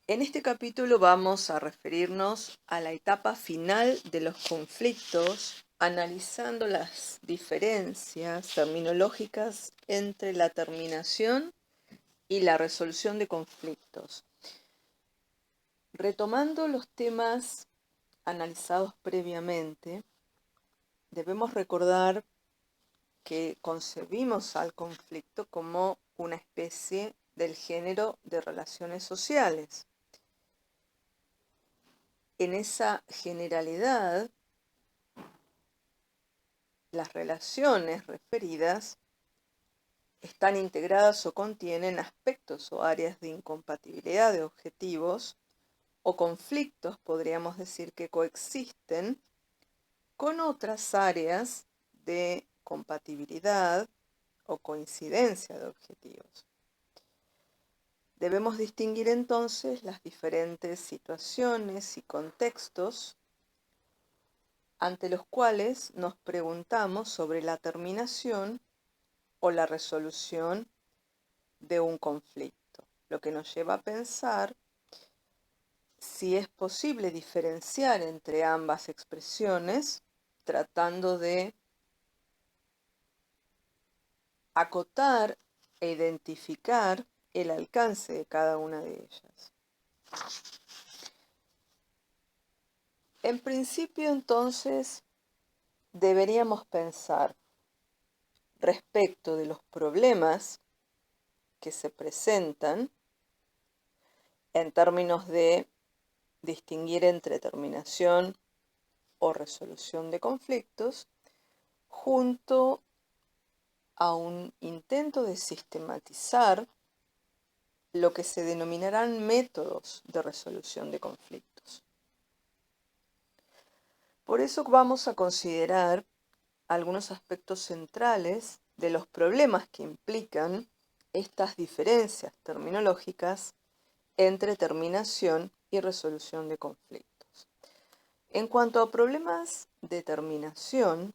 En este capítulo vamos a referirnos a la etapa final de los conflictos, analizando las diferencias terminológicas entre la terminación y la resolución de conflictos. Retomando los temas analizados previamente, debemos recordar que concebimos al conflicto como una especie del género de relaciones sociales. En esa generalidad, las relaciones referidas están integradas o contienen aspectos o áreas de incompatibilidad de objetivos o conflictos, podríamos decir, que coexisten con otras áreas de compatibilidad o coincidencia de objetivos. Debemos distinguir entonces las diferentes situaciones y contextos ante los cuales nos preguntamos sobre la terminación o la resolución de un conflicto, lo que nos lleva a pensar si es posible diferenciar entre ambas expresiones, tratando de acotar e identificar el alcance de cada una de ellas. En principio, entonces, deberíamos pensar respecto de los problemas que se presentan en términos de distinguir entre terminación o resolución de conflictos, junto a un intento de sistematizar lo que se denominarán métodos de resolución de conflictos. Por eso vamos a considerar algunos aspectos centrales de los problemas que implican estas diferencias terminológicas entre terminación y resolución de conflictos. En cuanto a problemas de terminación,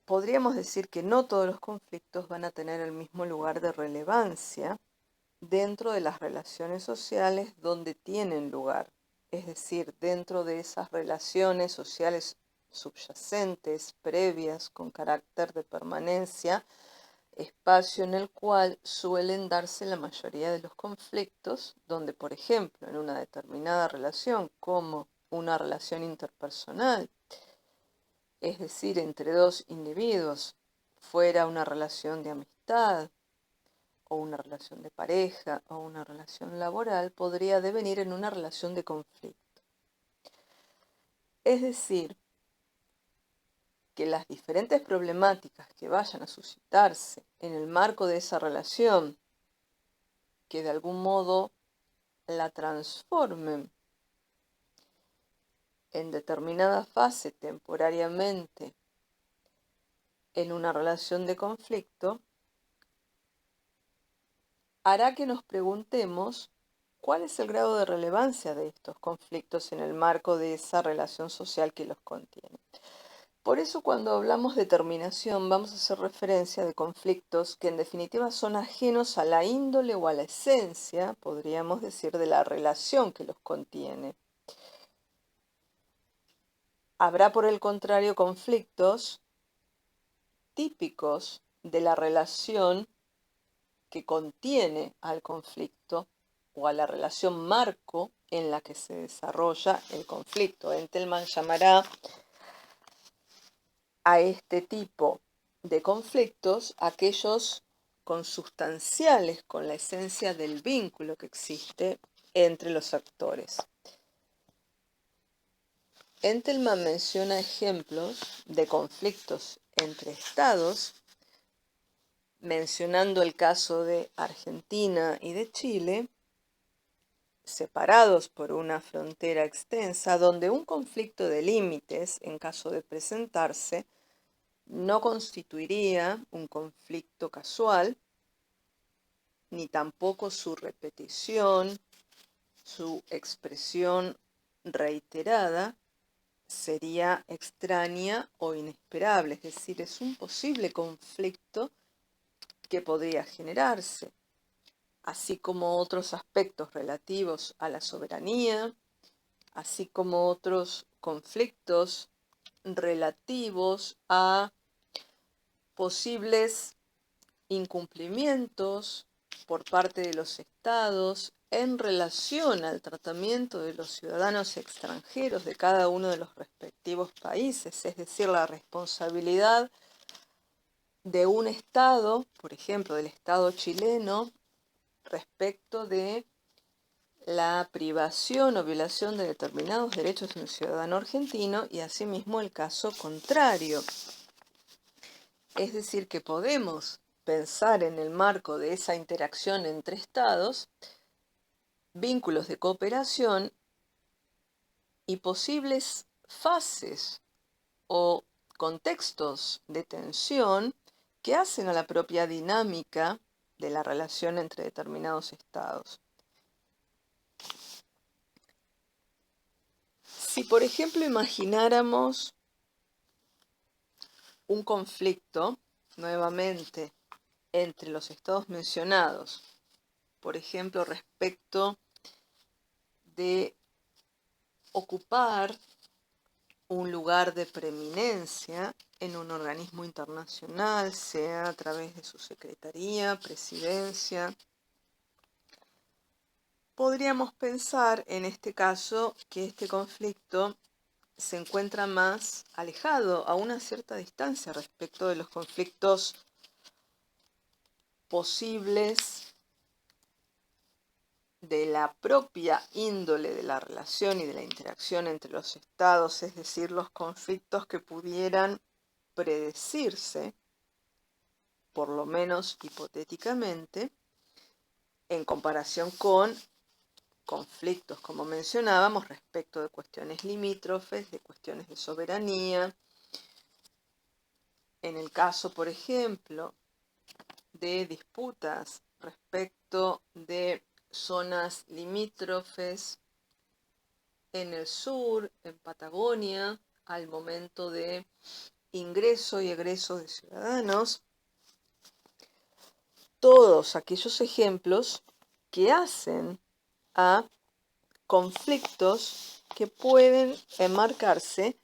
podríamos decir que no todos los conflictos van a tener el mismo lugar de relevancia dentro de las relaciones sociales donde tienen lugar, es decir, dentro de esas relaciones sociales subyacentes, previas, con carácter de permanencia, espacio en el cual suelen darse la mayoría de los conflictos, donde, por ejemplo, en una determinada relación, como una relación interpersonal, es decir, entre dos individuos, fuera una relación de amistad, o una relación de pareja, o una relación laboral, podría devenir en una relación de conflicto. Es decir, que las diferentes problemáticas que vayan a suscitarse en el marco de esa relación, que de algún modo la transformen en determinada fase temporariamente en una relación de conflicto, hará que nos preguntemos cuál es el grado de relevancia de estos conflictos en el marco de esa relación social que los contiene. Por eso, cuando hablamos de terminación, vamos a hacer referencia de conflictos que en definitiva son ajenos a la índole o a la esencia, podríamos decir, de la relación que los contiene. Habrá, por el contrario, conflictos típicos de la relación que contiene al conflicto o a la relación marco en la que se desarrolla el conflicto. Entelman llamará a este tipo de conflictos aquellos consustanciales con la esencia del vínculo que existe entre los actores. Entelman menciona ejemplos de conflictos entre estados, mencionando el caso de Argentina y de Chile, separados por una frontera extensa, donde un conflicto de límites, en caso de presentarse, no constituiría un conflicto casual, ni tampoco su repetición, su expresión reiterada, sería extraña o inesperable, es decir, es un posible conflicto que podría generarse. así como otros aspectos relativos a la soberanía, así como otros conflictos relativos a posibles incumplimientos por parte de los estados en relación al tratamiento de los ciudadanos extranjeros de cada uno de los respectivos países, es decir, la responsabilidad de un estado, por ejemplo, del estado chileno, respecto de la privación o violación de determinados derechos de un ciudadano argentino y asimismo el caso contrario. Es decir, que podemos pensar en el marco de esa interacción entre estados vínculos de cooperación y posibles fases o contextos de tensión que hacen a la propia dinámica de la relación entre determinados estados. Si, por ejemplo, imagináramos un conflicto, nuevamente, entre los estados mencionados, por ejemplo, respecto de ocupar un lugar de preeminencia en un organismo internacional, sea a través de su secretaría, presidencia. Podríamos pensar en este caso que este conflicto se encuentra más alejado, a una cierta distancia respecto de los conflictos posibles de la propia índole de la relación y de la interacción entre los estados, es decir, los conflictos que pudieran predecirse, por lo menos hipotéticamente, en comparación con conflictos, como mencionábamos, respecto de cuestiones limítrofes, de cuestiones de soberanía. En el caso, por ejemplo, de disputas respecto de zonas limítrofes en el sur, en Patagonia, al momento de ingreso y egreso de ciudadanos, todos aquellos ejemplos que hacen a conflictos que pueden enmarcarse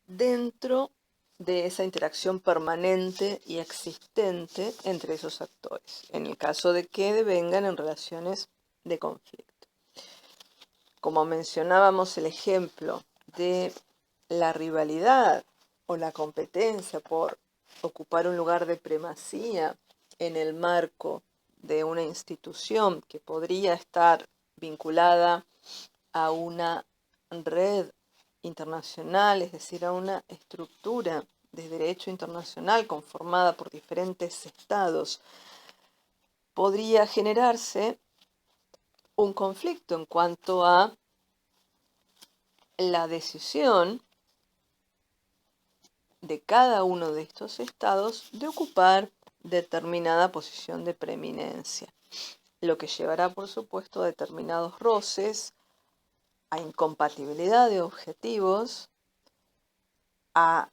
dentro de esa interacción permanente y existente entre esos actores, en el caso de que devengan en relaciones de conflicto. Como mencionábamos el ejemplo de la rivalidad o la competencia por ocupar un lugar de primacía en el marco de una institución que podría estar vinculada a una red internacional, es decir, a una estructura de derecho internacional conformada por diferentes estados, podría generarse un conflicto en cuanto a la decisión de cada uno de estos estados de ocupar determinada posición de preeminencia, lo que llevará, por supuesto, a determinados roces, a incompatibilidad de objetivos, a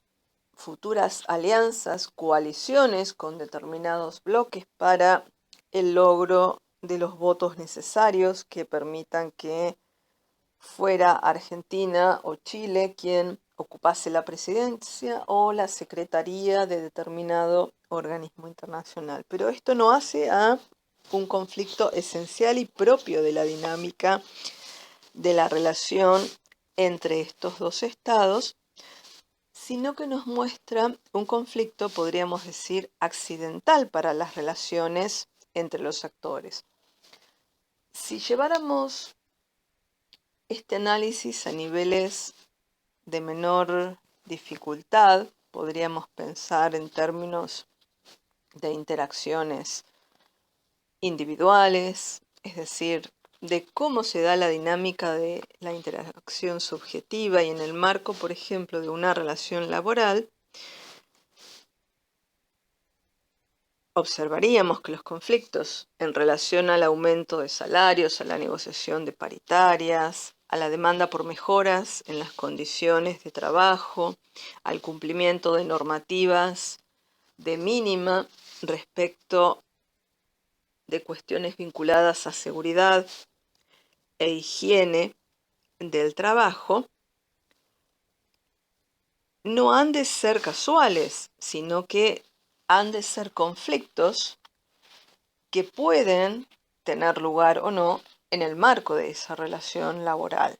futuras alianzas, coaliciones con determinados bloques para el logro de los votos necesarios que permitan que fuera Argentina o Chile quien ocupase la presidencia o la secretaría de determinado organismo internacional. Pero esto no hace a un conflicto esencial y propio de la dinámica de la relación entre estos dos estados, sino que nos muestra un conflicto, podríamos decir, accidental para las relaciones entre los actores. Si lleváramos este análisis a niveles de menor dificultad, podríamos pensar en términos de interacciones individuales, es decir, de cómo se da la dinámica de la interacción subjetiva y en el marco, por ejemplo, de una relación laboral. Observaríamos que los conflictos en relación al aumento de salarios, a la negociación de paritarias, a la demanda por mejoras en las condiciones de trabajo, al cumplimiento de normativas de mínima respecto de cuestiones vinculadas a seguridad e higiene del trabajo, no han de ser casuales, sino que han de ser conflictos que pueden tener lugar o no en el marco de esa relación laboral,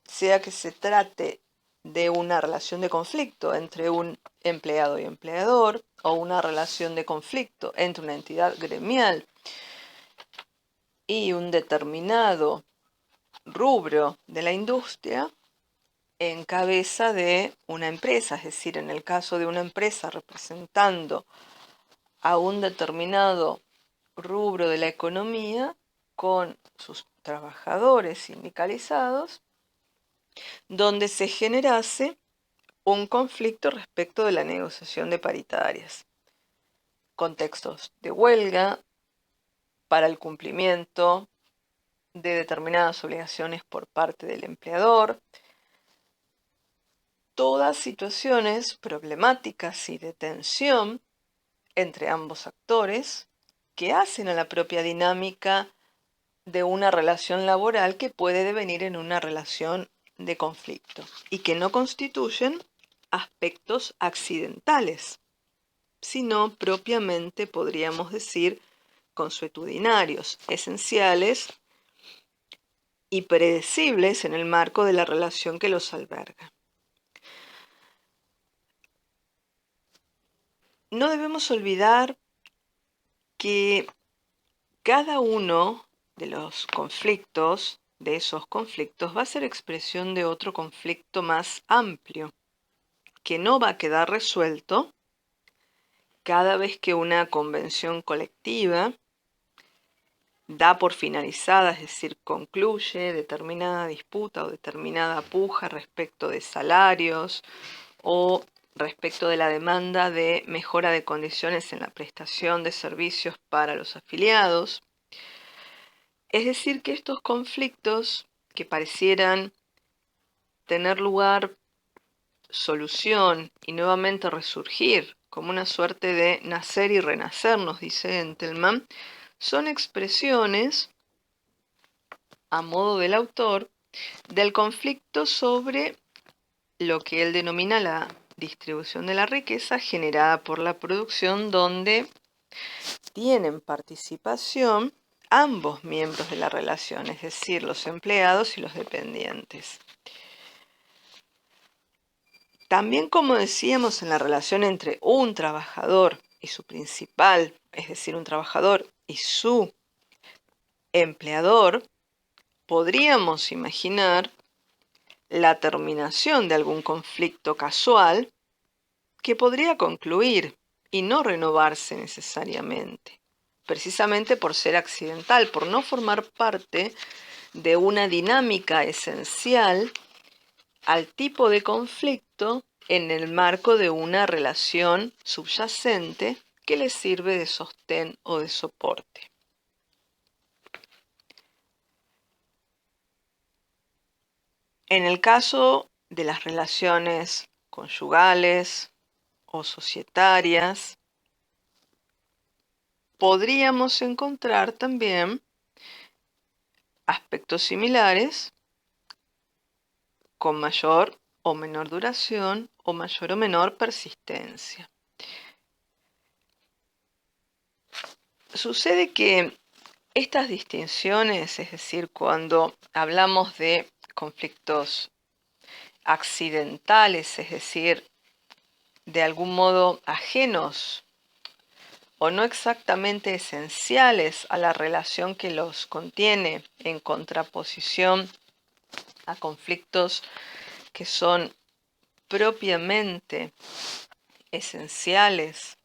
sea que se trate de una relación de conflicto entre un empleado y empleador o una relación de conflicto entre una entidad gremial y un determinado rubro de la industria en cabeza de una empresa, es decir, en el caso de una empresa representando a un determinado rubro de la economía con sus trabajadores sindicalizados, donde se generase un conflicto respecto de la negociación de paritarias. Contextos de huelga para el cumplimiento de determinadas obligaciones por parte del empleador, todas situaciones problemáticas y de tensión entre ambos actores que hacen a la propia dinámica de una relación laboral que puede devenir en una relación de conflicto y que no constituyen aspectos accidentales, sino propiamente, podríamos decir, consuetudinarios, esenciales y predecibles en el marco de la relación que los alberga. No debemos olvidar que cada uno de los conflictos, de esos conflictos, va a ser expresión de otro conflicto más amplio, que no va a quedar resuelto cada vez que una convención colectiva da por finalizada, es decir, concluye determinada disputa o determinada puja respecto de salarios o respecto de la demanda de mejora de condiciones en la prestación de servicios para los afiliados. Es decir, que estos conflictos que parecieran tener lugar, solución y nuevamente resurgir como una suerte de nacer y renacer, nos dice Entelman, son expresiones, a modo del autor, del conflicto sobre lo que él denomina la distribución de la riqueza generada por la producción, donde tienen participación ambos miembros de la relación, es decir, los empleados y los dependientes. También, como decíamos, en la relación entre un trabajador y su principal, es decir, un trabajador y su empleador, podríamos imaginar la terminación de algún conflicto casual que podría concluir y no renovarse necesariamente, precisamente por ser accidental, por no formar parte de una dinámica esencial al tipo de conflicto en el marco de una relación subyacente que le sirve de sostén o de soporte. En el caso de las relaciones conyugales o societarias, podríamos encontrar también aspectos similares con mayor o menor duración o mayor o menor persistencia. Sucede que estas distinciones, es decir, cuando hablamos de conflictos accidentales, es decir, de algún modo ajenos o no exactamente esenciales a la relación que los contiene, en contraposición a conflictos que son propiamente esenciales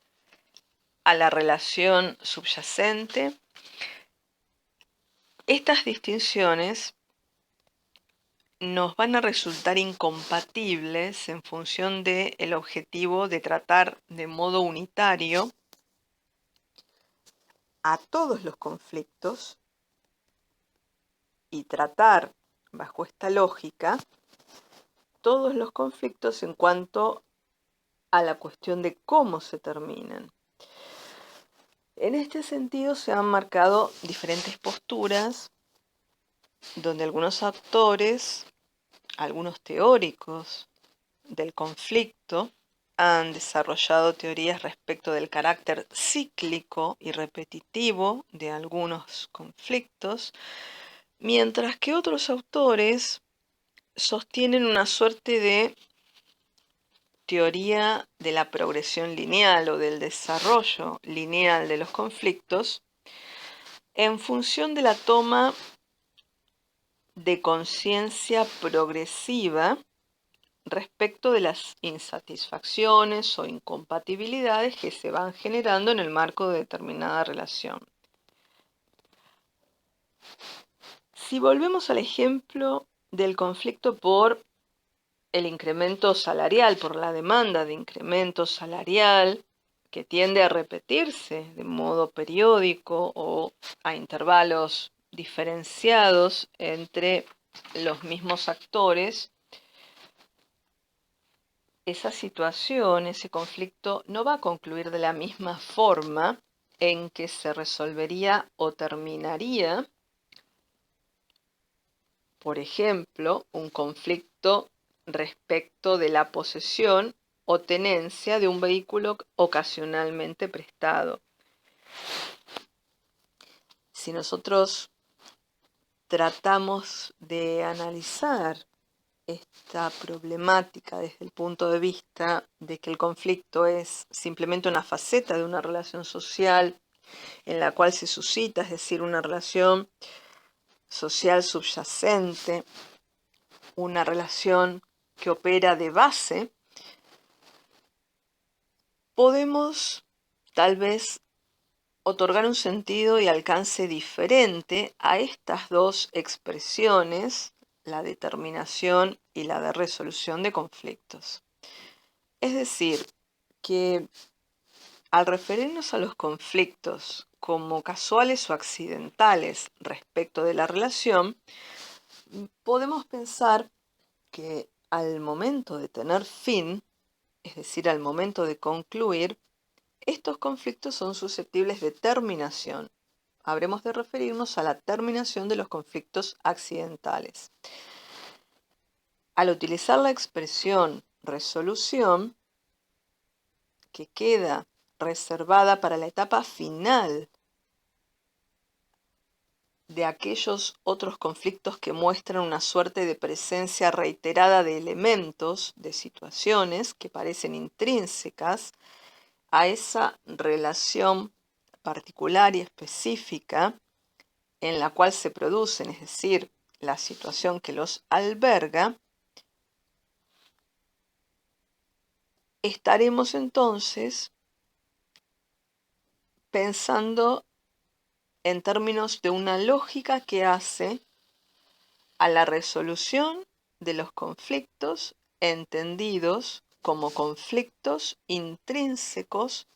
a la relación subyacente, estas distinciones nos van a resultar incompatibles en función del objetivo de tratar de modo unitario a todos los conflictos y tratar, bajo esta lógica, todos los conflictos en cuanto a la cuestión de cómo se terminan. En este sentido se han marcado diferentes posturas donde algunos autores, algunos teóricos del conflicto, han desarrollado teorías respecto del carácter cíclico y repetitivo de algunos conflictos, mientras que otros autores sostienen una suerte de teoría de la progresión lineal o del desarrollo lineal de los conflictos en función de la toma de conciencia progresiva respecto de las insatisfacciones o incompatibilidades que se van generando en el marco de determinada relación. Si volvemos al ejemplo del conflicto por el incremento salarial, por la demanda de incremento salarial, que tiende a repetirse de modo periódico o a intervalos diferenciados entre los mismos actores, esa situación, ese conflicto, no va a concluir de la misma forma en que se resolvería o terminaría, por ejemplo, un conflicto respecto de la posesión o tenencia de un vehículo ocasionalmente prestado. Si nosotros tratamos de analizar esta problemática desde el punto de vista de que el conflicto es simplemente una faceta de una relación social en la cual se suscita, es decir, una relación social subyacente, una relación que opera de base, podemos tal vez otorgar un sentido y alcance diferente a estas dos expresiones, la determinación y la de resolución de conflictos. Es decir, que al referirnos a los conflictos como casuales o accidentales respecto de la relación, podemos pensar que al momento de tener fin, es decir, al momento de concluir, estos conflictos son susceptibles de terminación. Habremos de referirnos a la terminación de los conflictos accidentales. Al utilizar la expresión resolución, que queda reservada para la etapa final de aquellos otros conflictos que muestran una suerte de presencia reiterada de elementos, de situaciones que parecen intrínsecas a esa relación particular y específica en la cual se producen, es decir, la situación que los alberga, estaremos entonces pensando en términos de una lógica que hace a la resolución de los conflictos entendidos como conflictos intrínsecos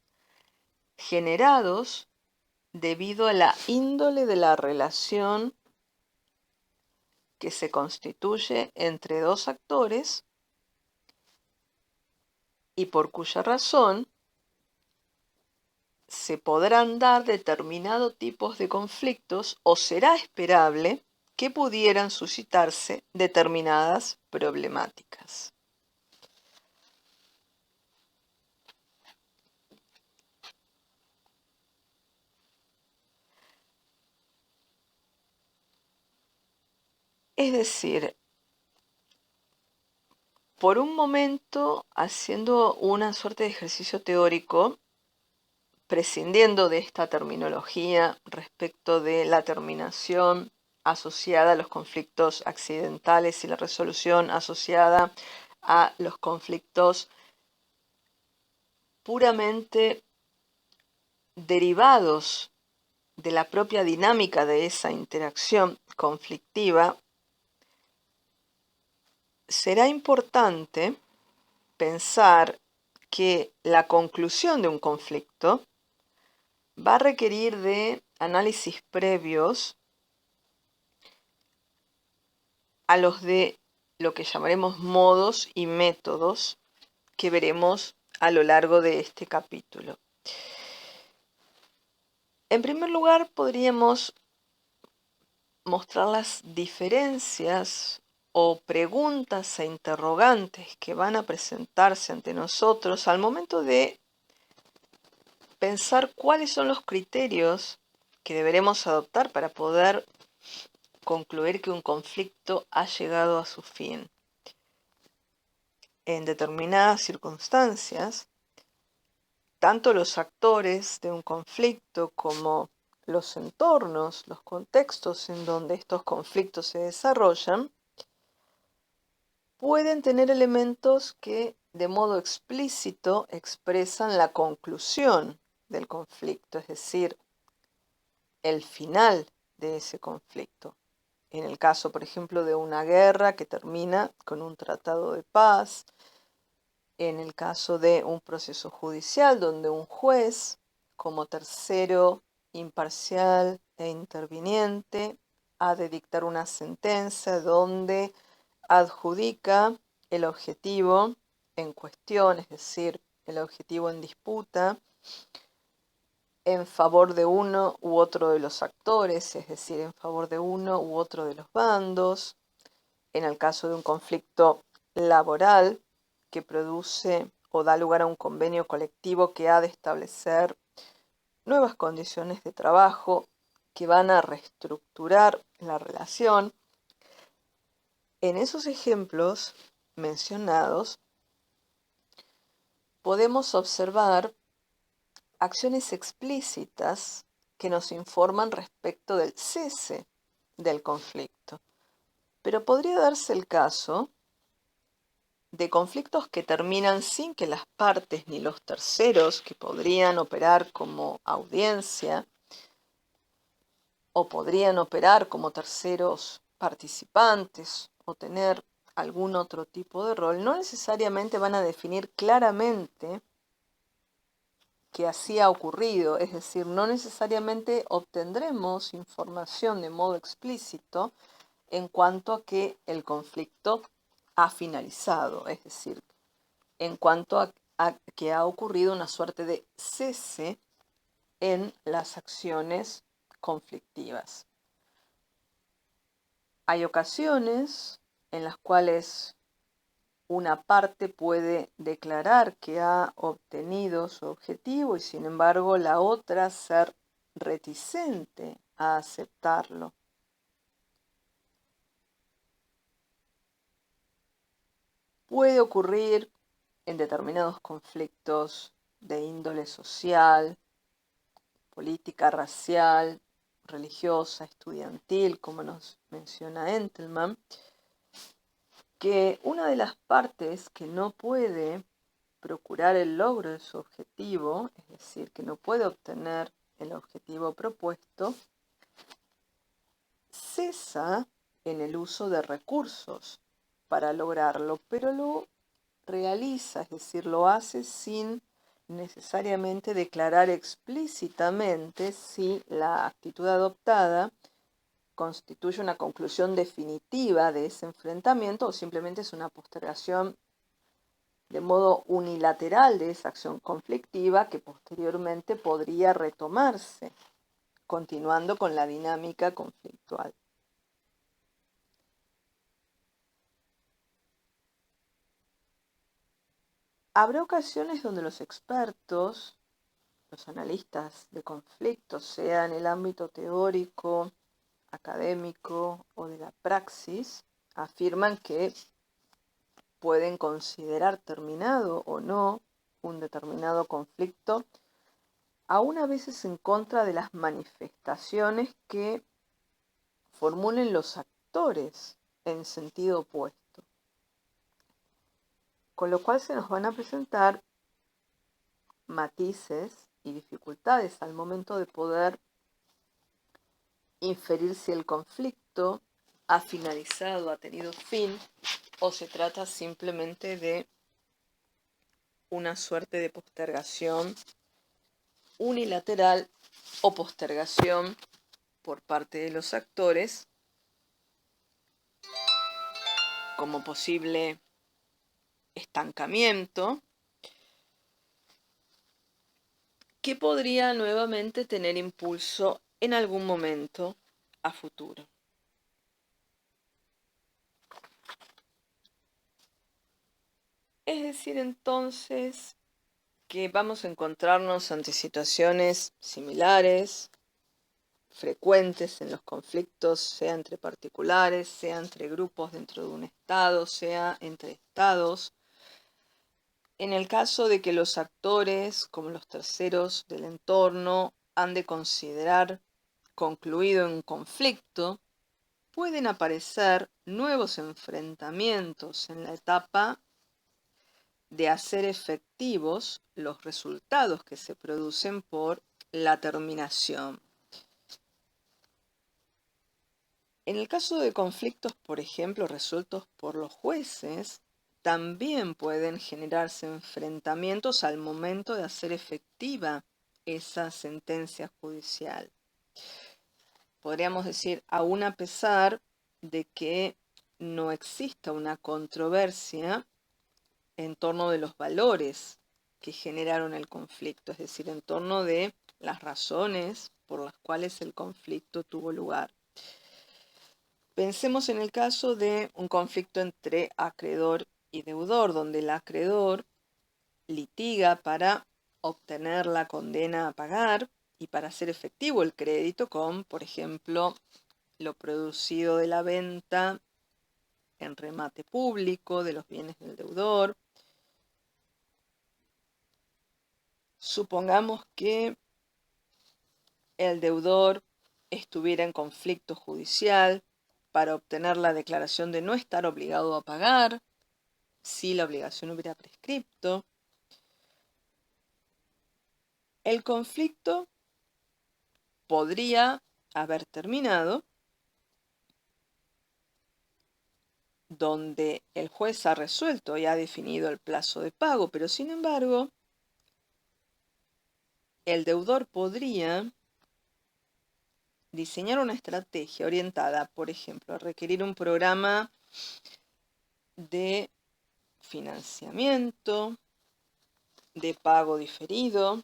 generados debido a la índole de la relación que se constituye entre dos actores y por cuya razón se podrán dar determinados tipos de conflictos o será esperable que pudieran suscitarse determinadas problemáticas. Es decir, por un momento, haciendo una suerte de ejercicio teórico, prescindiendo de esta terminología respecto de la terminación asociada a los conflictos accidentales y la resolución asociada a los conflictos puramente derivados de la propia dinámica de esa interacción conflictiva, será importante pensar que la conclusión de un conflicto va a requerir de análisis previos a los de lo que llamaremos modos y métodos que veremos a lo largo de este capítulo. En primer lugar, podríamos mostrar las diferencias o preguntas e interrogantes que van a presentarse ante nosotros al momento de pensar cuáles son los criterios que deberemos adoptar para poder concluir que un conflicto ha llegado a su fin. En determinadas circunstancias, tanto los actores de un conflicto como los entornos, los contextos en donde estos conflictos se desarrollan, pueden tener elementos que de modo explícito expresan la conclusión del conflicto, es decir, el final de ese conflicto. En el caso, por ejemplo, de una guerra que termina con un tratado de paz, en el caso de un proceso judicial donde un juez, como tercero imparcial e interviniente, ha de dictar una sentencia donde adjudica el objetivo en cuestión, es decir, el objetivo en disputa, en favor de uno u otro de los actores, es decir, en favor de uno u otro de los bandos. En el caso de un conflicto laboral que produce o da lugar a un convenio colectivo que ha de establecer nuevas condiciones de trabajo que van a reestructurar la relación. En esos ejemplos mencionados podemos observar acciones explícitas que nos informan respecto del cese del conflicto. Pero podría darse el caso de conflictos que terminan sin que las partes ni los terceros que podrían operar como audiencia o podrían operar como terceros participantes o tener algún otro tipo de rol, no necesariamente van a definir claramente que así ha ocurrido, es decir, no necesariamente obtendremos información de modo explícito en cuanto a que el conflicto ha finalizado, es decir, en cuanto a que ha ocurrido una suerte de cese en las acciones conflictivas. Hay ocasiones en las cuales una parte puede declarar que ha obtenido su objetivo y sin embargo la otra ser reticente a aceptarlo. Puede ocurrir en determinados conflictos de índole social, política, racial, religiosa, estudiantil, como nos menciona Entelman, que una de las partes que no puede procurar el logro de su objetivo, es decir, que no puede obtener el objetivo propuesto, cesa en el uso de recursos para lograrlo, pero lo realiza, es decir, lo hace sin necesariamente declarar explícitamente si la actitud adoptada constituye una conclusión definitiva de ese enfrentamiento o simplemente es una postergación de modo unilateral de esa acción conflictiva que posteriormente podría retomarse, continuando con la dinámica conflictual. Habrá ocasiones donde los expertos, los analistas de conflictos, sea en el ámbito teórico, académico o de la praxis, afirman que pueden considerar terminado o no un determinado conflicto, aún a veces en contra de las manifestaciones que formulen los actores en sentido opuesto. Con lo cual se nos van a presentar matices y dificultades al momento de poder inferir si el conflicto ha finalizado, ha tenido fin, o se trata simplemente de una suerte de postergación unilateral o postergación por parte de los actores como posible estancamiento que podría nuevamente tener impulso en algún momento a futuro. Es decir, entonces, que vamos a encontrarnos ante situaciones similares, frecuentes en los conflictos, sea entre particulares, sea entre grupos dentro de un estado, sea entre estados. En el caso de que los actores, como los terceros del entorno, han de considerar concluido un conflicto, pueden aparecer nuevos enfrentamientos en la etapa de hacer efectivos los resultados que se producen por la terminación. En el caso de conflictos, por ejemplo, resueltos por los jueces, también pueden generarse enfrentamientos al momento de hacer efectiva esa sentencia judicial. Podríamos decir, aún a pesar de que no exista una controversia en torno de los valores que generaron el conflicto, es decir, en torno de las razones por las cuales el conflicto tuvo lugar. Pensemos en el caso de un conflicto entre acreedor y deudor, donde el acreedor litiga para obtener la condena a pagar y para hacer efectivo el crédito con, por ejemplo, lo producido de la venta en remate público de los bienes del deudor. Supongamos que el deudor estuviera en conflicto judicial para obtener la declaración de no estar obligado a pagar, si la obligación hubiera prescripto. El conflicto podría haber terminado donde el juez ha resuelto y ha definido el plazo de pago, pero sin embargo, el deudor podría diseñar una estrategia orientada, por ejemplo, a requerir un programa de financiamiento, de pago diferido,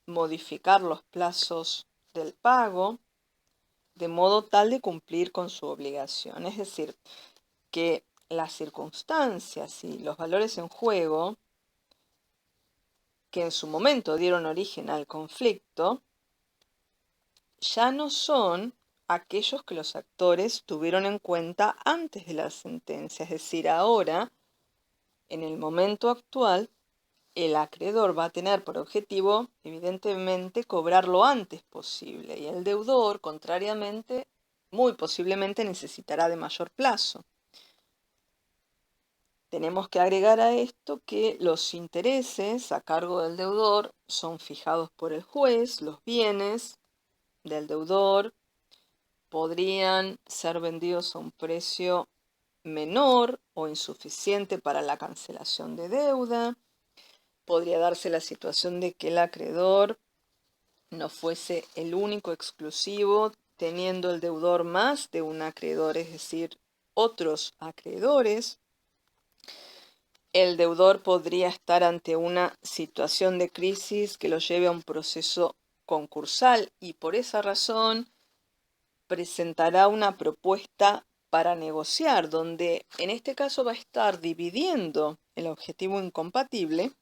modificar los plazos del pago, de modo tal de cumplir con su obligación. Es decir, que las circunstancias y los valores en juego que en su momento dieron origen al conflicto, ya no son aquellos que los actores tuvieron en cuenta antes de la sentencia. Es decir, ahora, en el momento actual, el acreedor va a tener por objetivo, evidentemente, cobrar lo antes posible y el deudor, contrariamente, muy posiblemente necesitará de mayor plazo. Tenemos que agregar a esto que los intereses a cargo del deudor son fijados por el juez, los bienes del deudor podrían ser vendidos a un precio menor o insuficiente para la cancelación de deuda. Podría darse la situación de que el acreedor no fuese el único exclusivo, teniendo el deudor más de un acreedor, es decir, otros acreedores. El deudor podría estar ante una situación de crisis que lo lleve a un proceso concursal y por esa razón presentará una propuesta para negociar, donde en este caso va a estar dividiendo el objetivo incompatible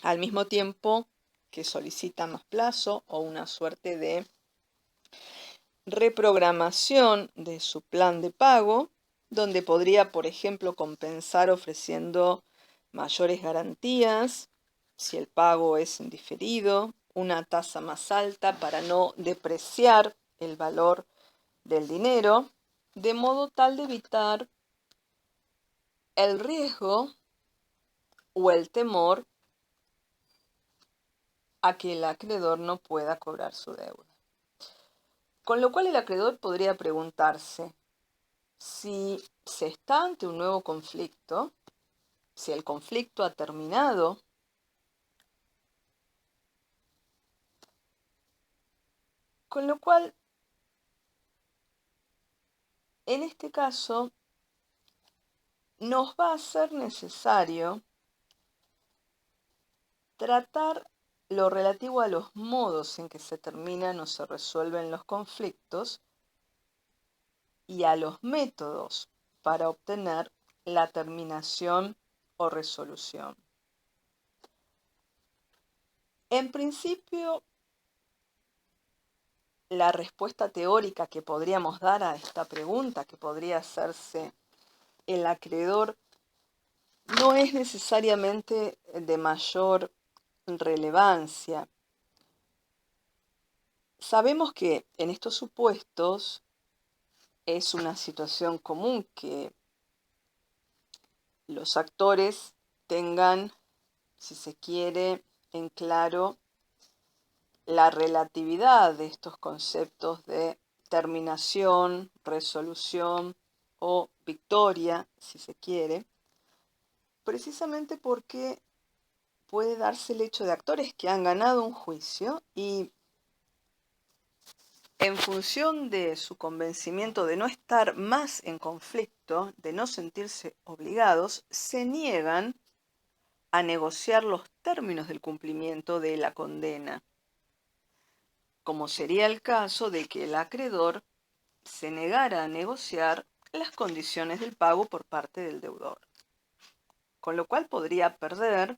al mismo tiempo que solicita más plazo o una suerte de reprogramación de su plan de pago, donde podría, por ejemplo, compensar ofreciendo mayores garantías si el pago es en diferido, una tasa más alta para no depreciar el valor del dinero, de modo tal de evitar el riesgo o el temor a que el acreedor no pueda cobrar su deuda. Con lo cual el acreedor podría preguntarse si se está ante un nuevo conflicto, si el conflicto ha terminado, con lo cual en este caso nos va a ser necesario tratar lo relativo a los modos en que se terminan o se resuelven los conflictos y a los métodos para obtener la terminación o resolución. En principio, la respuesta teórica que podríamos dar a esta pregunta, que podría hacerse el acreedor, no es necesariamente de mayor relevancia. Sabemos que en estos supuestos es una situación común que los actores tengan, si se quiere, en claro la relatividad de estos conceptos de terminación, resolución o victoria, si se quiere, precisamente porque puede darse el hecho de actores que han ganado un juicio y en función de su convencimiento de no estar más en conflicto, de no sentirse obligados, se niegan a negociar los términos del cumplimiento de la condena, como sería el caso de que el acreedor se negara a negociar las condiciones del pago por parte del deudor, con lo cual podría perder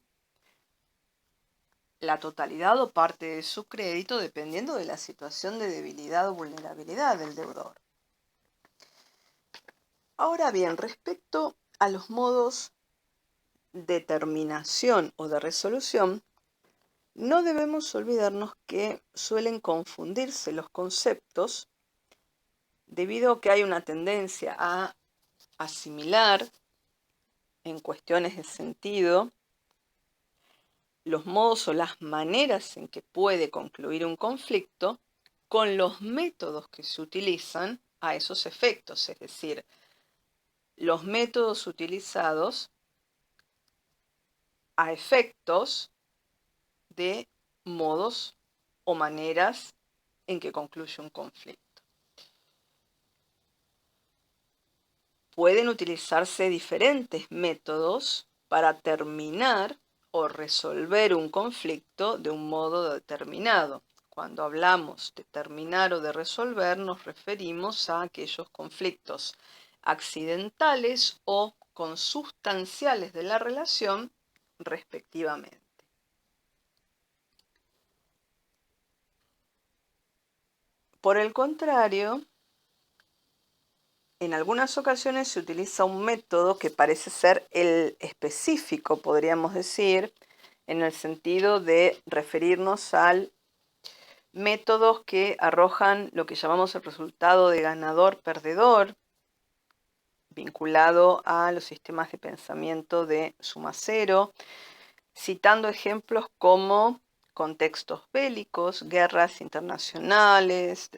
la totalidad o parte de su crédito dependiendo de la situación de debilidad o vulnerabilidad del deudor. Ahora bien, respecto a los modos de terminación o de resolución, no debemos olvidarnos que suelen confundirse los conceptos debido a que hay una tendencia a asimilar en cuestiones de sentido los modos o las maneras en que puede concluir un conflicto con los métodos que se utilizan a esos efectos, es decir, los métodos utilizados a efectos de modos o maneras en que concluye un conflicto. Pueden utilizarse diferentes métodos para terminar o resolver un conflicto de un modo determinado. Cuando hablamos de terminar o de resolver, nos referimos a aquellos conflictos accidentales o consustanciales de la relación, respectivamente. Por el contrario, en algunas ocasiones se utiliza un método que parece ser el específico, podríamos decir, en el sentido de referirnos al métodos que arrojan lo que llamamos el resultado de ganador-perdedor, vinculado a los sistemas de pensamiento de suma cero, citando ejemplos como contextos bélicos, guerras internacionales,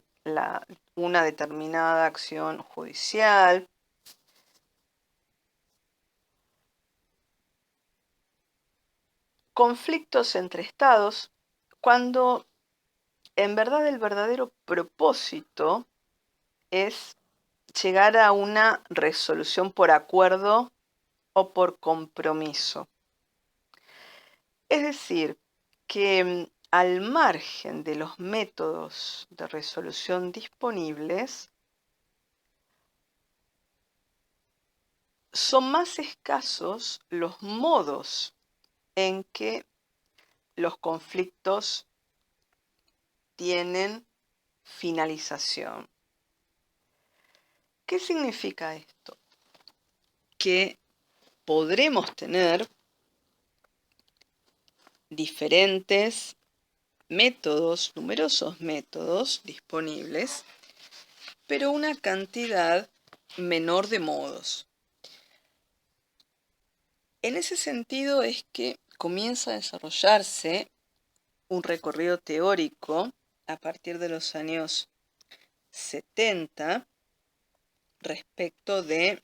una determinada acción judicial. Conflictos entre estados, cuando en verdad el verdadero propósito es llegar a una resolución por acuerdo o por compromiso. Es decir, que al margen de los métodos de resolución disponibles, son más escasos los modos en que los conflictos tienen finalización. ¿Qué significa esto? Que podremos tener diferentes métodos, numerosos métodos disponibles, pero una cantidad menor de modos. En ese sentido es que comienza a desarrollarse un recorrido teórico a partir de los años 70 respecto de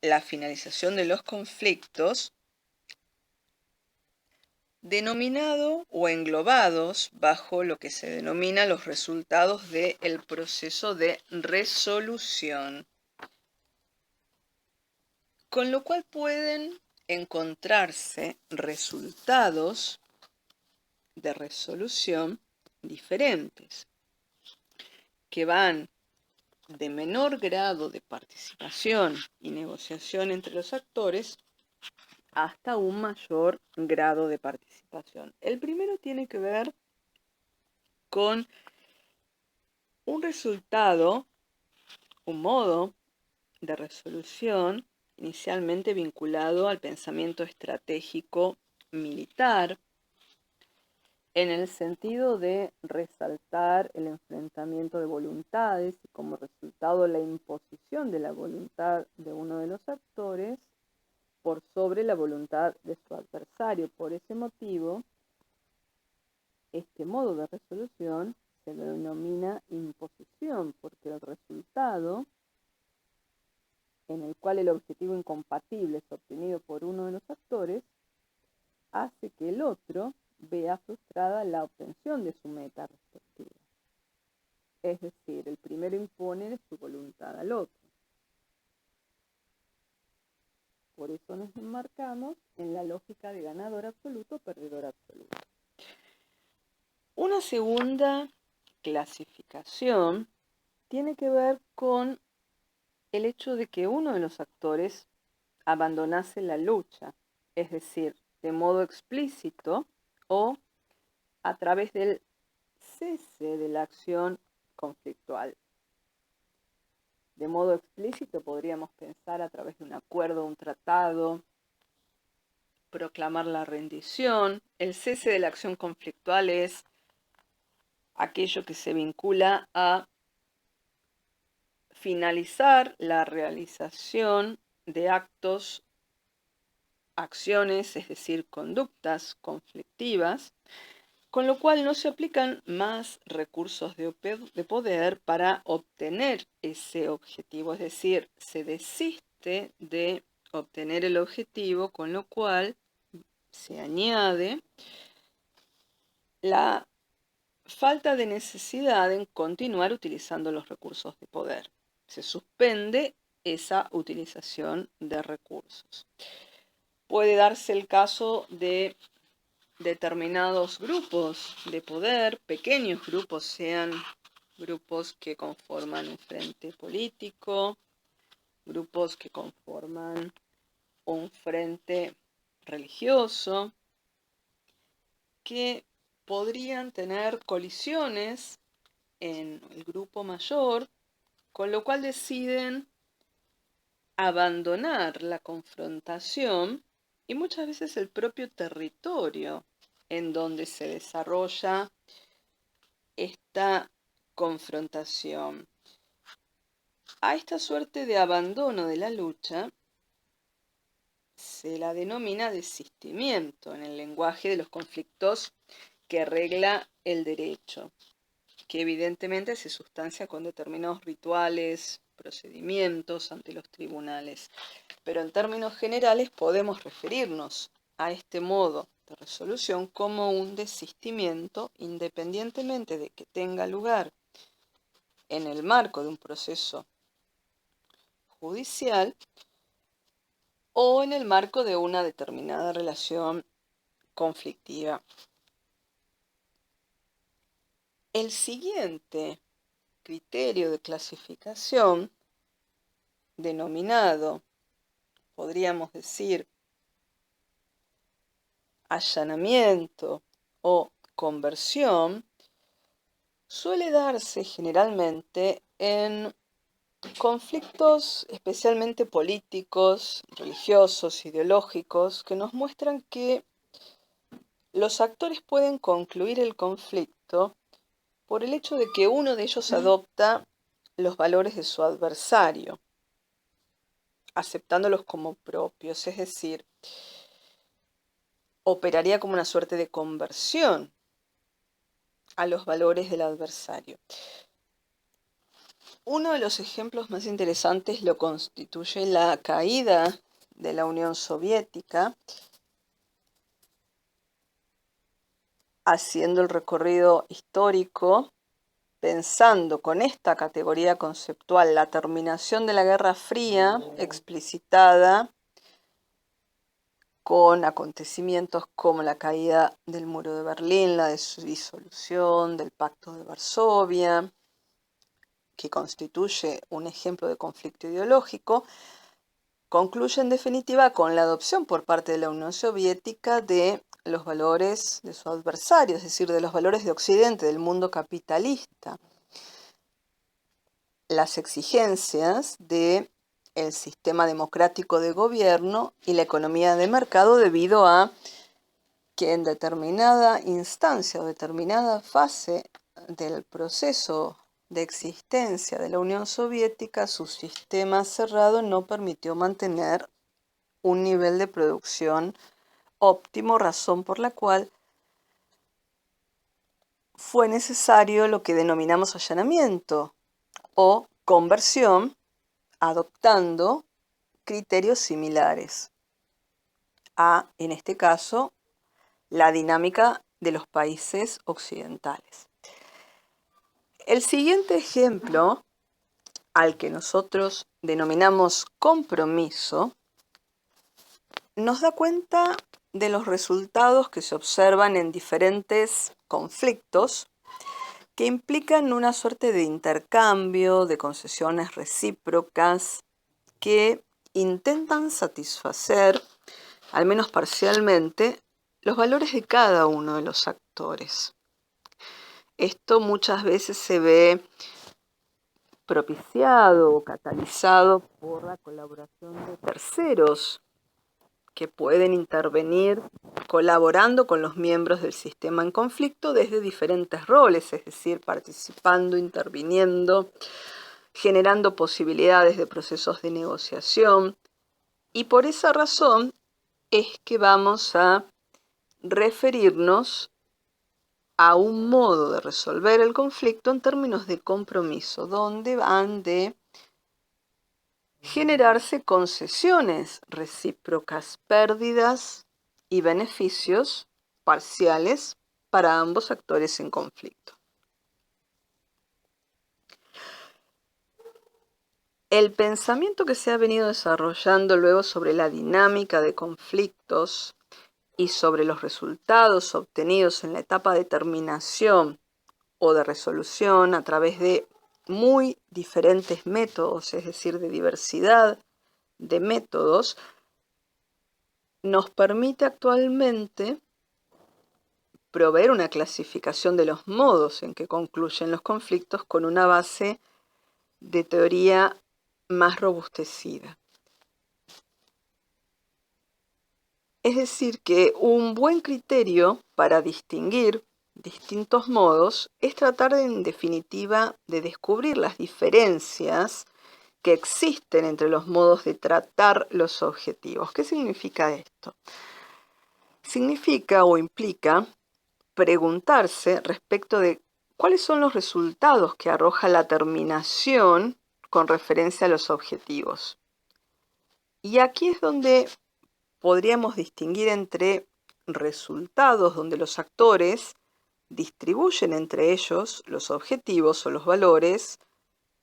la finalización de los conflictos, denominado o englobados bajo lo que se denomina los resultados del proceso de resolución, con lo cual pueden encontrarse resultados de resolución diferentes, que van de menor grado de participación y negociación entre los actores hasta un mayor grado de participación. El primero tiene que ver con un resultado, un modo de resolución inicialmente vinculado al pensamiento estratégico militar, en el sentido de resaltar el enfrentamiento de voluntades y como resultado la imposición de la voluntad de uno de los actores por sobre la voluntad de su adversario. Por ese motivo, este modo de resolución se denomina imposición, porque el resultado en el cual el objetivo incompatible es obtenido por uno de los actores hace que el otro vea frustrada la obtención de su meta respectiva. Es decir, el primero impone su voluntad al otro. Por eso nos enmarcamos en la lógica de ganador absoluto, perdedor absoluto. Una segunda clasificación tiene que ver con el hecho de que uno de los actores abandonase la lucha, es decir, de modo explícito o a través del cese de la acción conflictual. De modo explícito podríamos pensar a través de un acuerdo, un tratado, proclamar la rendición. El cese de la acción conflictual es aquello que se vincula a finalizar la realización de actos, acciones, es decir, conductas conflictivas, con lo cual no se aplican más recursos de poder para obtener ese objetivo, es decir, se desiste de obtener el objetivo, con lo cual se añade la falta de necesidad en continuar utilizando los recursos de poder. Se suspende esa utilización de recursos. Puede darse el caso de determinados grupos de poder, pequeños grupos, sean grupos que conforman un frente político, grupos que conforman un frente religioso, que podrían tener colisiones en el grupo mayor, con lo cual deciden abandonar la confrontación y muchas veces el propio territorio en donde se desarrolla esta confrontación. A esta suerte de abandono de la lucha se la denomina desistimiento en el lenguaje de los conflictos que regla el derecho, que evidentemente se sustancia con determinados rituales, procedimientos ante los tribunales. Pero en términos generales podemos referirnos a este modo de resolución como un desistimiento, independientemente de que tenga lugar en el marco de un proceso judicial o en el marco de una determinada relación conflictiva. El siguiente criterio de clasificación, denominado, podríamos decir, allanamiento o conversión, suele darse generalmente en conflictos especialmente políticos, religiosos, ideológicos, que nos muestran que los actores pueden concluir el conflicto por el hecho de que uno de ellos adopta los valores de su adversario, aceptándolos como propios, es decir, operaría como una suerte de conversión a los valores del adversario. Uno de los ejemplos más interesantes lo constituye la caída de la Unión Soviética, haciendo el recorrido histórico, pensando con esta categoría conceptual la terminación de la Guerra Fría, explicitada con acontecimientos como la caída del muro de Berlín, la disolución del Pacto de Varsovia, que constituye un ejemplo de conflicto ideológico, concluye en definitiva con la adopción por parte de la Unión Soviética de los valores de su adversario, es decir, de los valores de Occidente, del mundo capitalista, las exigencias del sistema democrático de gobierno y la economía de mercado, debido a que en determinada instancia o determinada fase del proceso de existencia de la Unión Soviética, su sistema cerrado no permitió mantener un nivel de producción óptimo, razón por la cual fue necesario lo que denominamos allanamiento o conversión, adoptando criterios similares a, en este caso, la dinámica de los países occidentales. El siguiente ejemplo, al que nosotros denominamos compromiso, nos da cuenta de los resultados que se observan en diferentes conflictos que implican una suerte de intercambio, de concesiones recíprocas, que intentan satisfacer, al menos parcialmente, los valores de cada uno de los actores. Esto muchas veces se ve propiciado o catalizado por la colaboración de terceros que pueden intervenir colaborando con los miembros del sistema en conflicto desde diferentes roles, es decir, participando, interviniendo, generando posibilidades de procesos de negociación. Y por esa razón es que vamos a referirnos a un modo de resolver el conflicto en términos de compromiso, donde van de generarse concesiones recíprocas, pérdidas y beneficios parciales para ambos actores en conflicto. El pensamiento que se ha venido desarrollando luego sobre la dinámica de conflictos y sobre los resultados obtenidos en la etapa de terminación o de resolución a través de muy diferentes métodos, es decir, de diversidad de métodos, nos permite actualmente proveer una clasificación de los modos en que concluyen los conflictos con una base de teoría más robustecida. Es decir, que un buen criterio para distinguir distintos modos es tratar en definitiva de descubrir las diferencias que existen entre los modos de tratar los objetivos. ¿Qué significa esto? Significa o implica preguntarse respecto de cuáles son los resultados que arroja la terminación con referencia a los objetivos. Y aquí es donde podríamos distinguir entre resultados donde los actores distribuyen entre ellos los objetivos o los valores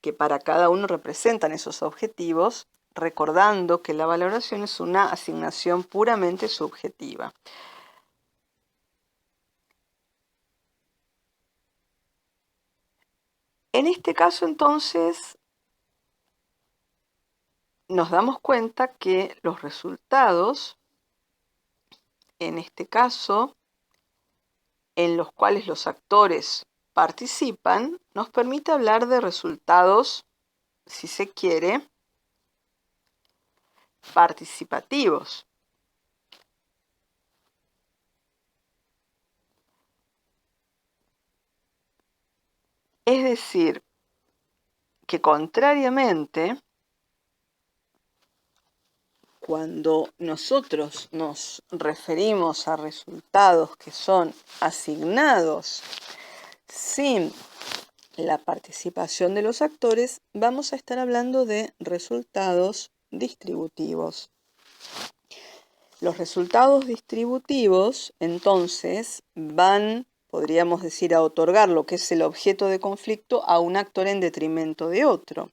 que para cada uno representan esos objetivos, recordando que la valoración es una asignación puramente subjetiva. En este caso, entonces, nos damos cuenta que los resultados, en este caso, en los cuales los actores participan, nos permite hablar de resultados, si se quiere, participativos. Es decir, que contrariamente, cuando nosotros nos referimos a resultados que son asignados sin la participación de los actores, vamos a estar hablando de resultados distributivos. Los resultados distributivos, entonces, van, podríamos decir, a otorgar lo que es el objeto de conflicto a un actor en detrimento de otro,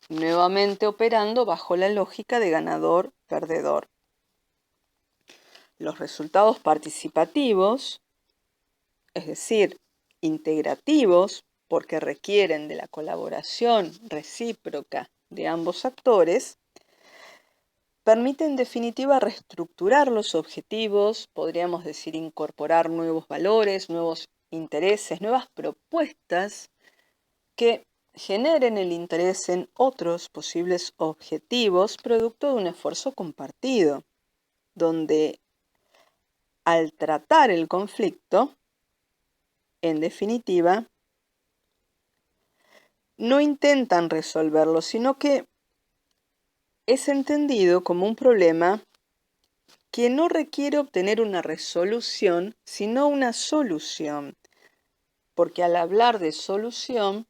nuevamente operando bajo la lógica de ganador-perdedor. Los resultados participativos, es decir, integrativos, porque requieren de la colaboración recíproca de ambos actores, permite en definitiva reestructurar los objetivos, podríamos decir incorporar nuevos valores, nuevos intereses, nuevas propuestas que generen el interés en otros posibles objetivos producto de un esfuerzo compartido, donde al tratar el conflicto, en definitiva, no intentan resolverlo, sino que es entendido como un problema que no requiere obtener una resolución, sino una solución, porque al hablar de solución,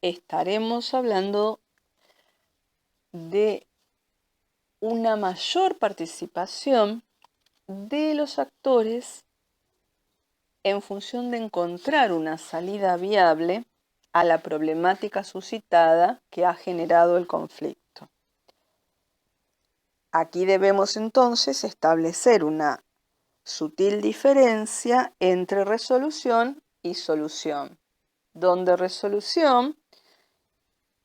estaremos hablando de una mayor participación de los actores en función de encontrar una salida viable a la problemática suscitada que ha generado el conflicto. Aquí debemos entonces establecer una sutil diferencia entre resolución y solución, donde resolución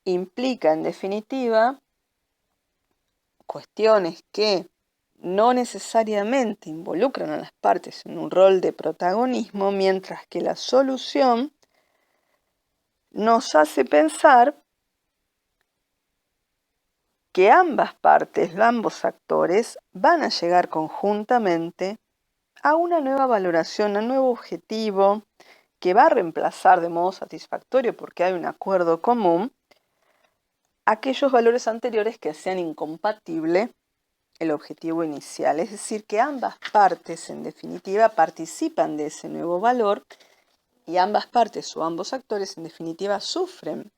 implica en definitiva cuestiones que no necesariamente involucran a las partes en un rol de protagonismo, mientras que la solución nos hace pensar que ambas partes, ambos actores, van a llegar conjuntamente a una nueva valoración, a un nuevo objetivo que va a reemplazar de modo satisfactorio, porque hay un acuerdo común, aquellos valores anteriores que hacían incompatible el objetivo inicial. Es decir, que ambas partes, en definitiva, participan de ese nuevo valor y ambas partes o ambos actores, en definitiva, sufren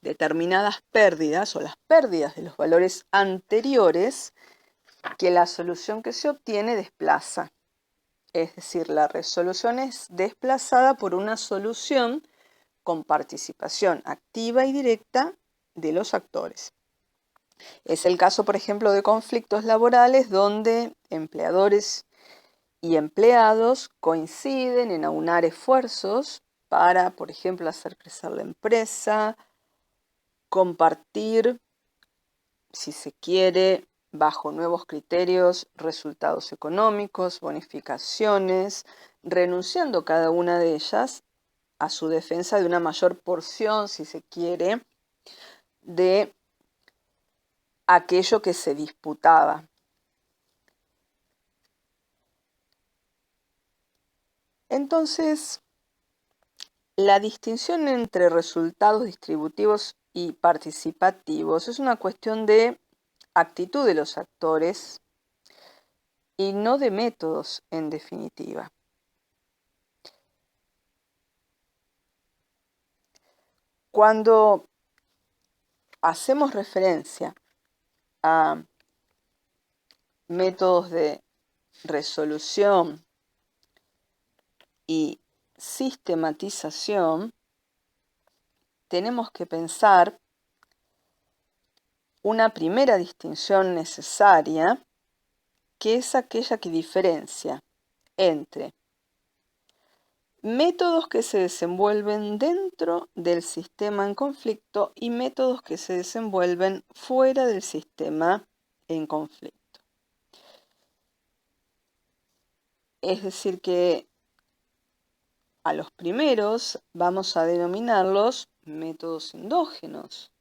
determinadas pérdidas o las pérdidas de los valores anteriores que la solución que se obtiene desplaza. Es decir, la resolución es desplazada por una solución con participación activa y directa de los actores. Es el caso, por ejemplo, de conflictos laborales donde empleadores y empleados coinciden en aunar esfuerzos para, por ejemplo, hacer crecer la empresa, compartir, si se quiere, bajo nuevos criterios, resultados económicos, bonificaciones, renunciando cada una de ellas a su defensa de una mayor porción, si se quiere, de aquello que se disputaba. Entonces, la distinción entre resultados distributivos y participativos es una cuestión de actitud de los actores y no de métodos en definitiva. Cuando hacemos referencia a métodos de resolución y sistematización, tenemos que pensar una primera distinción necesaria, que es aquella que diferencia entre métodos que se desenvuelven dentro del sistema en conflicto y métodos que se desenvuelven fuera del sistema en conflicto. Es decir que a los primeros vamos a denominarlos métodos endógenos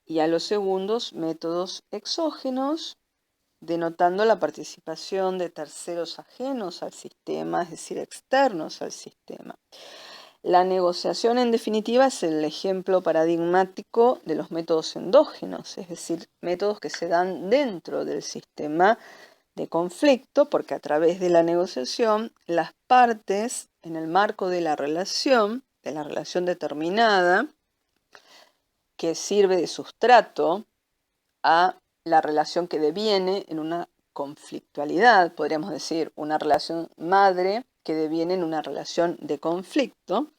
y a los segundos métodos exógenos, denotando la participación de terceros ajenos al sistema, es decir, externos al sistema. La negociación, en definitiva, es el ejemplo paradigmático de los métodos endógenos, es decir, métodos que se dan dentro del sistema de conflicto, porque a través de la negociación, las partes, en el marco de la relación determinada, que sirve de sustrato a la relación que deviene en una conflictualidad, podríamos decir, una relación madre que deviene en una relación de conflicto,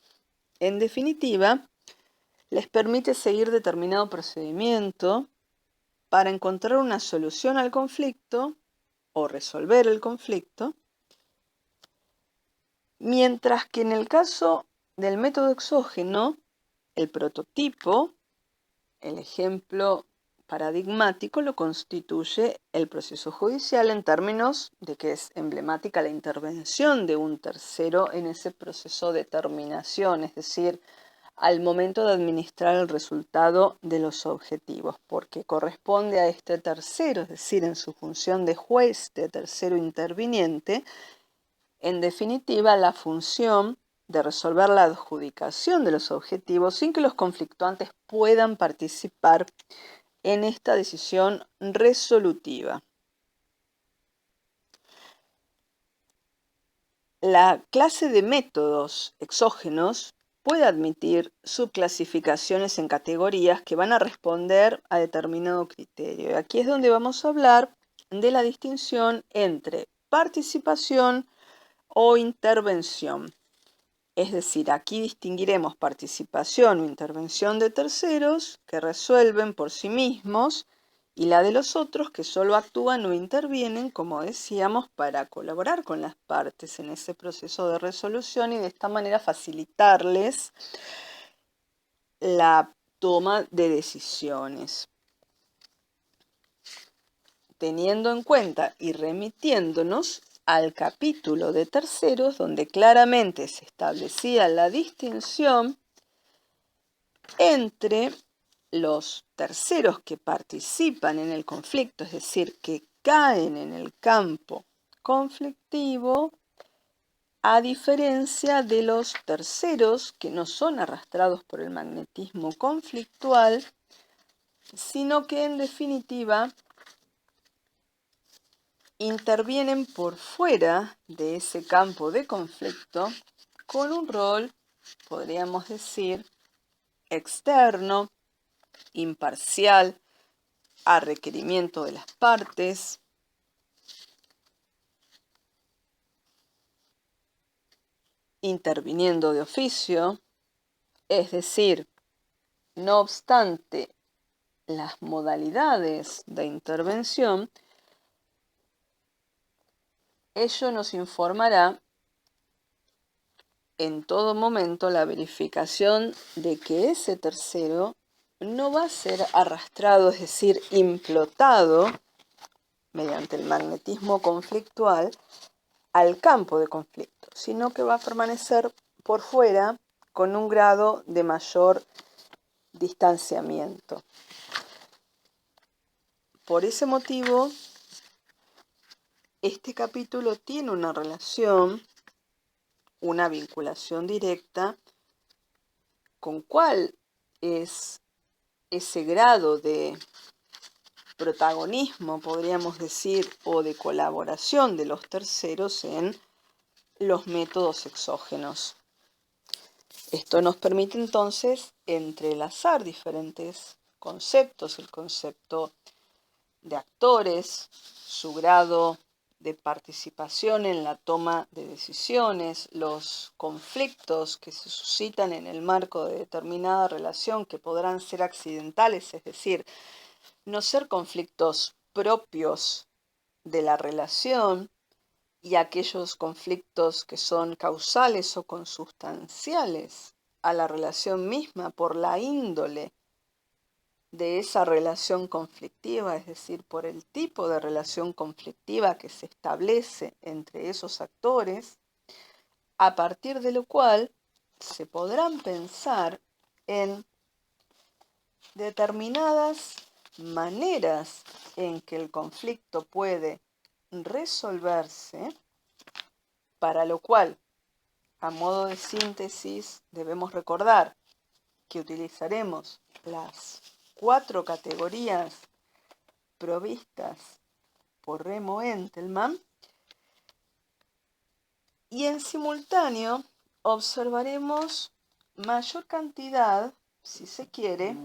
en definitiva, les permite seguir determinado procedimiento para encontrar una solución al conflicto o resolver el conflicto, mientras que en el caso del método exógeno, el prototipo, el ejemplo paradigmático, lo constituye el proceso judicial en términos de que es emblemática la intervención de un tercero en ese proceso de terminación, es decir, al momento de administrar el resultado de los objetivos, porque corresponde a este tercero, es decir, en su función de juez, de tercero interviniente, en definitiva, la función de resolver la adjudicación de los objetivos sin que los conflictuantes puedan participar en esta decisión resolutiva. La clase de métodos exógenos puede admitir subclasificaciones en categorías que van a responder a determinado criterio. Aquí es donde vamos a hablar de la distinción entre participación o intervención. Es decir, aquí distinguiremos participación o intervención de terceros que resuelven por sí mismos y la de los otros que solo actúan o intervienen, como decíamos, para colaborar con las partes en ese proceso de resolución y de esta manera facilitarles la toma de decisiones. Teniendo en cuenta y remitiéndonos al capítulo de terceros, donde claramente se establecía la distinción entre los terceros que participan en el conflicto, es decir, que caen en el campo conflictivo, a diferencia de los terceros que no son arrastrados por el magnetismo conflictual, sino que en definitiva intervienen por fuera de ese campo de conflicto con un rol, podríamos decir, externo, imparcial, a requerimiento de las partes, interviniendo de oficio, es decir, no obstante las modalidades de intervención, ello nos informará en todo momento la verificación de que ese tercero no va a ser arrastrado, es decir, implotado mediante el magnetismo conflictual al campo de conflicto, sino que va a permanecer por fuera con un grado de mayor distanciamiento. Por ese motivo, este capítulo tiene una relación, una vinculación directa con cuál es ese grado de protagonismo, podríamos decir, o de colaboración de los terceros en los métodos exógenos. Esto nos permite entonces entrelazar diferentes conceptos, el concepto de actores, su grado de participación en la toma de decisiones, los conflictos que se suscitan en el marco de determinada relación que podrán ser accidentales, es decir, no ser conflictos propios de la relación, y aquellos conflictos que son causales o consustanciales a la relación misma por la índole de esa relación conflictiva, es decir, por el tipo de relación conflictiva que se establece entre esos actores, a partir de lo cual se podrán pensar en determinadas maneras en que el conflicto puede resolverse, para lo cual, a modo de síntesis, debemos recordar que utilizaremos las 4 categorías provistas por Remo Entelman y en simultáneo observaremos mayor cantidad, si se quiere,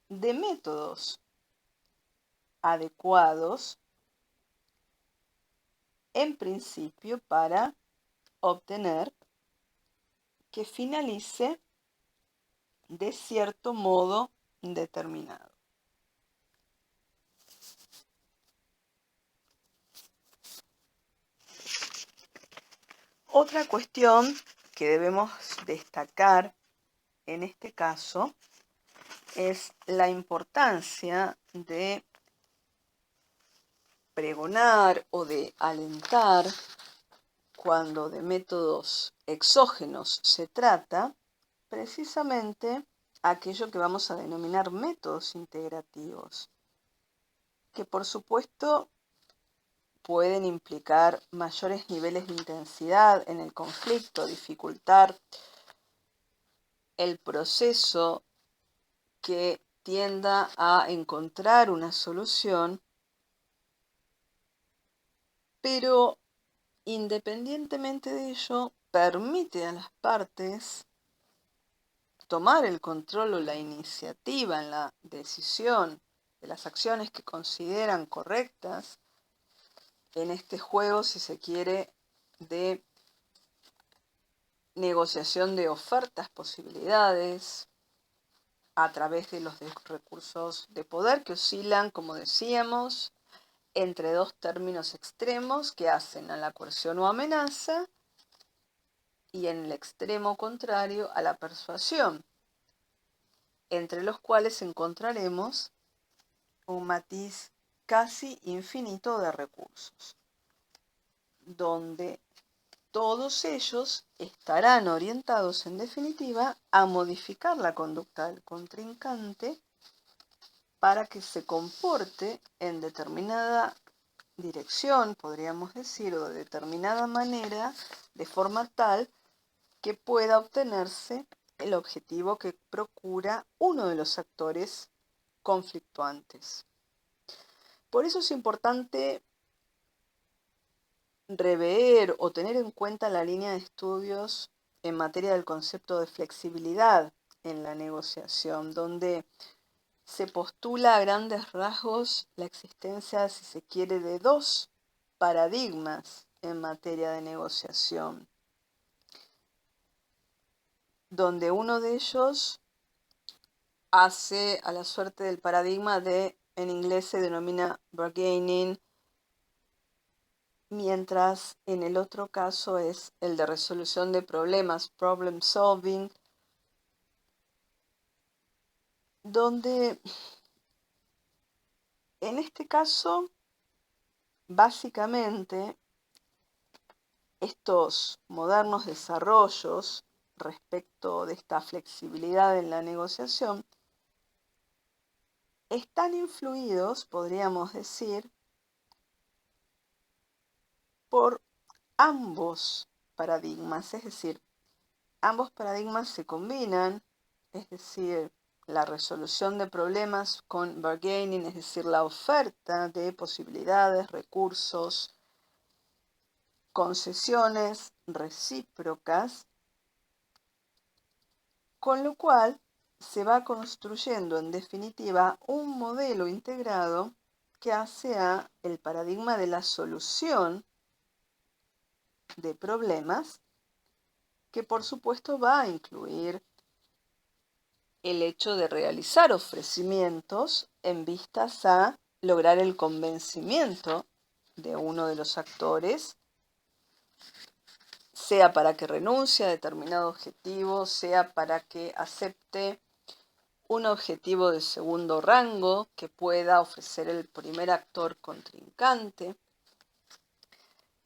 de métodos adecuados en principio para obtener que finalice de cierto modo determinado. Otra cuestión que debemos destacar en este caso es la importancia de pregonar o de alentar, cuando de métodos exógenos se trata, precisamente aquello que vamos a denominar métodos integrativos, que por supuesto pueden implicar mayores niveles de intensidad en el conflicto, dificultar el proceso que tienda a encontrar una solución, pero independientemente de ello, permite a las partes tomar el control o la iniciativa en la decisión de las acciones que consideran correctas en este juego, si se quiere, de negociación de ofertas, posibilidades, a través de los recursos de poder que oscilan, como decíamos, entre dos términos extremos que hacen a la coerción o amenaza y en el extremo contrario a la persuasión, entre los cuales encontraremos un matiz casi infinito de recursos, donde todos ellos estarán orientados en definitiva a modificar la conducta del contrincante para que se comporte en determinada dirección, podríamos decir, o de determinada manera, de forma tal que pueda obtenerse el objetivo que procura uno de los actores conflictuantes. Por eso es importante rever o tener en cuenta la línea de estudios en materia del concepto de flexibilidad en la negociación, donde se postula a grandes rasgos la existencia, si se quiere, de dos paradigmas en materia de negociación, donde uno de ellos hace a la suerte del paradigma de, en inglés se denomina bargaining, mientras en el otro caso es el de resolución de problemas, problem solving, donde en este caso básicamente estos modernos desarrollos respecto de esta flexibilidad en la negociación están influidos, podríamos decir, por ambos paradigmas, es decir, ambos paradigmas se combinan, es decir, la resolución de problemas con bargaining, es decir, la oferta de posibilidades, recursos, concesiones recíprocas, con lo cual se va construyendo en definitiva un modelo integrado que hace a el paradigma de la solución de problemas, que por supuesto va a incluir el hecho de realizar ofrecimientos en vistas a lograr el convencimiento de uno de los actores, sea para que renuncie a determinado objetivo, sea para que acepte un objetivo de segundo rango que pueda ofrecer el primer actor contrincante,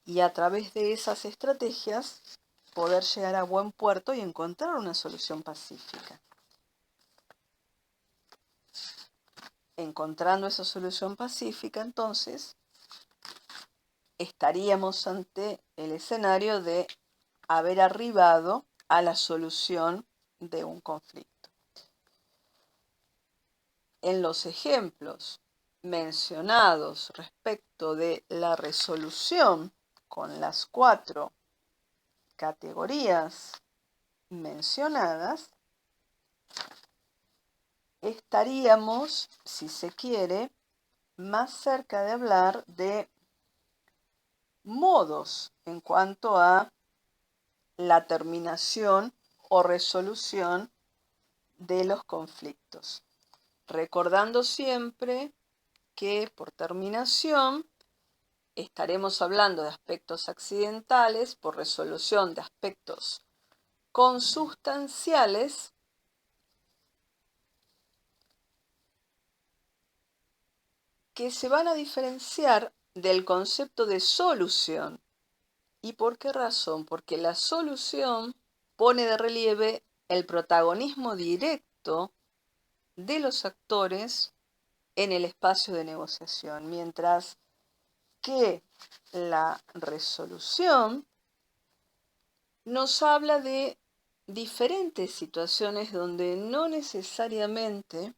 y a través de esas estrategias poder llegar a buen puerto y encontrar una solución pacífica. Encontrando esa solución pacífica, entonces, estaríamos ante el escenario de haber arribado a la solución de un conflicto. En los ejemplos mencionados respecto de la resolución con las 4 categorías mencionadas, estaríamos, si se quiere, más cerca de hablar de modos en cuanto a la terminación o resolución de los conflictos. Recordando siempre que por terminación estaremos hablando de aspectos accidentales por resolución de aspectos consustanciales que se van a diferenciar del concepto de solución. ¿Y por qué razón? Porque la solución pone de relieve el protagonismo directo de los actores en el espacio de negociación, mientras que la resolución nos habla de diferentes situaciones donde no necesariamente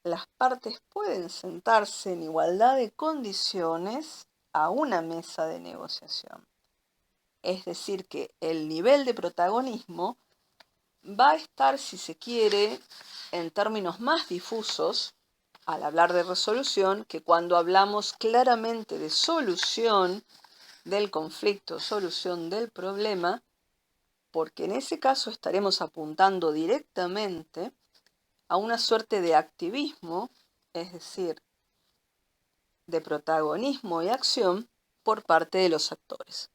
las partes pueden sentarse en igualdad de condiciones a una mesa de negociación. Es decir, que el nivel de protagonismo va a estar, si se quiere, en términos más difusos al hablar de resolución que cuando hablamos claramente de solución del conflicto, solución del problema, porque en ese caso estaremos apuntando directamente a una suerte de activismo, es decir, de protagonismo y acción por parte de los actores.